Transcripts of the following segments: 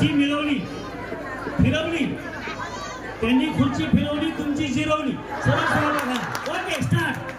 खुर्ची मिळवली फिरवली त्यांनी खुर्ची फिरवली तुमची जिरवली सरळ सरळ बघा ओके स्टार्ट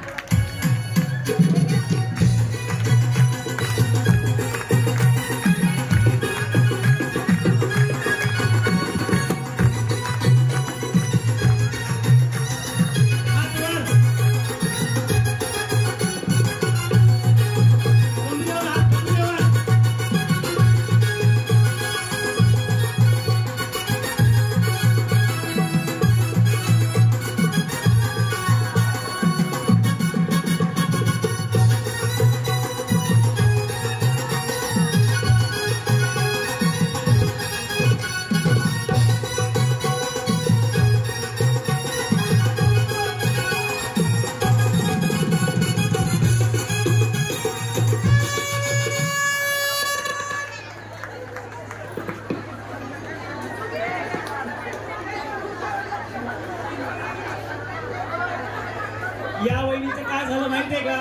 या वहिनीचं काय झालं माहितीये का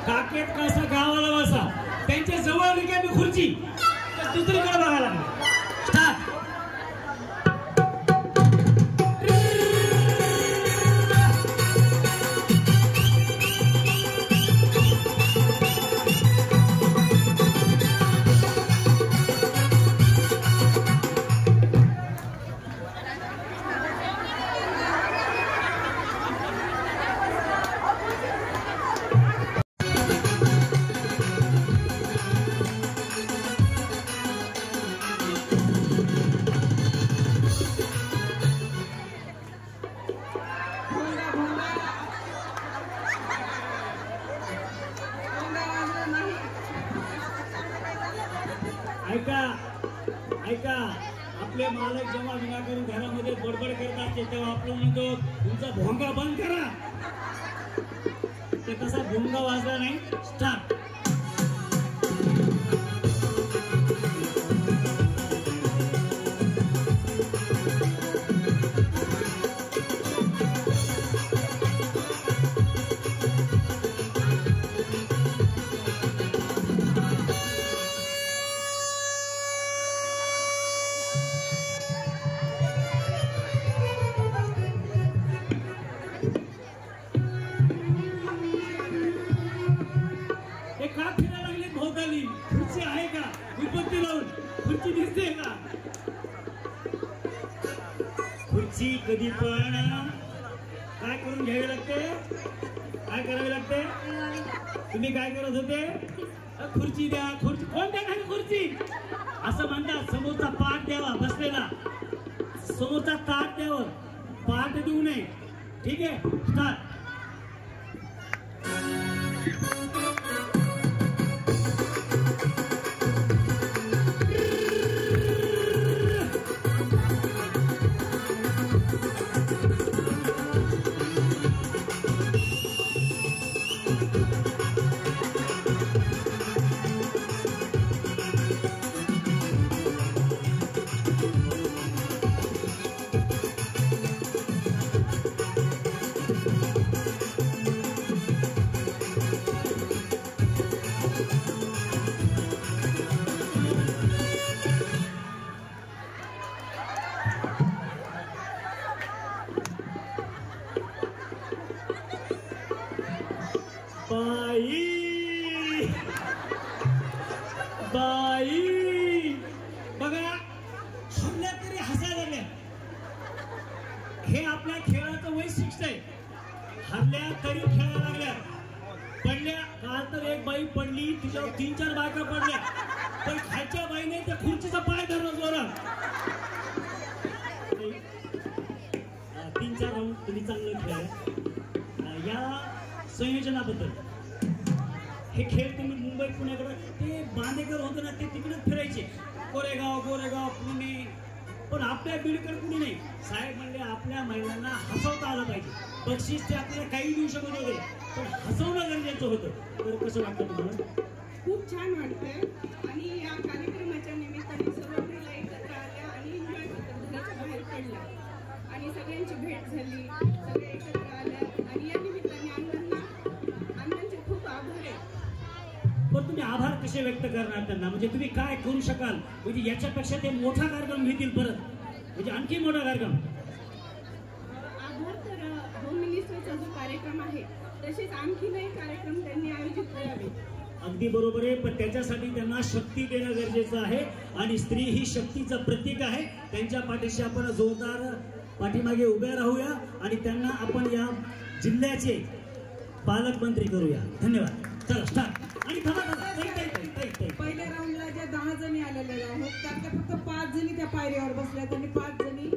काकेत कसा गावाला बसा त्यांच्या जवळ रिकामी खुर्ची दुसरीकडे बघायला लागली स्टार्ट ऐका ऐका आपले मालक जेव्हा विनाकारण घरामध्ये बडबड करत असते तेव्हा आपण म्हणतो तुमचा भोंगा बंद करा ते तसा भोंगा वाजला नाही स्टार्ट का फिरायला लागले भोवताली खुर्ची आहे का विपत्ती लावून खुर्ची दिसते का खुर्ची कधी पण काय करून घ्यावी लागते काय करावी लागते तुम्ही काय करत होते खुर्ची द्या खुर्ची कोण द्या खुर्ची असं म्हणतात समोरचा पाठ द्यावा बसलेला समोरचा ताट द्यावं पाठ देऊ नये ठीक आहे स्टार्ट बाई बाई बघा हरल्या तरी हसायला लागल्या हे आपल्या खेळाचं वैशिष्ट्य आहे हरल्या तरी खेळायला लागल्या पडल्या काल तर एक बाई पडली तिच्यावर 3-4 बायका पडल्या पण खालच्या बाईने त्या खुर्चीचा पाय धरला जोरात 3-4 राऊंड तुम्ही चांगलं खेळ या संयोजनाबद्दल हे खेळ तुम्ही मुंबई पुण्याकडे ते बांदेकर होतं ना ते तिकडेच फिरायचे कोरेगाव पुणे पण आपल्या बीडकडे कुणी नाही साहेब म्हणले आपल्या महिलांना हसवता आलं पाहिजे बक्षीस ते आपल्याला काही देऊ शकत होते पण हसवणं गरजेचं होतं तर कसं वाटतं तुम्हाला खूप छान वाटतंय आणि या कार्यक्रमाच्या निमित्ताने सर्व महिला एकत्र आल्या आणि एन्जॉय करतात घराच्या बाहेर पडल्या आणि सगळ्यांची भेट झाली सगळे एकत्र आल्या आणि या निमित्ताने अण्णांचे खूप आभार आहे पण तुम्ही तुम्ही आभार कसे व्यक्त करणार त्यांना, म्हणजे तुम्ही काय करू शकाल, म्हणजे याच्यापेक्षा ते मोठा कार्यक्रम घेतील परत, म्हणजे आणखी मोठा कार्यक्रम. आभार तर होम मिनिस्टरचा जो कार्यक्रम आहे तसेच आणखीनही कार्यक्रम त्यांनी आयोजित करावे. अगदी बरोबर आहे, पण त्याच्यासाठी त्यांना शक्ती देणं गरजेचं आहे आणि स्त्री ही शक्तीचं प्रतीक आहे. त्यांच्या पाठीशी आपण जोरदार पाठीमागे उभे राहूया आणि त्यांना आपण या जिल्ह्याचे पालकमंत्री करूया. धन्यवाद. चला स्टार्ट. आणि पहिल्या राऊंडला ज्या 10 जणी आलेल्या आहेत त्यातल्या फक्त 5 जणी त्या पायरीवर बसल्यात आणि 5 जणी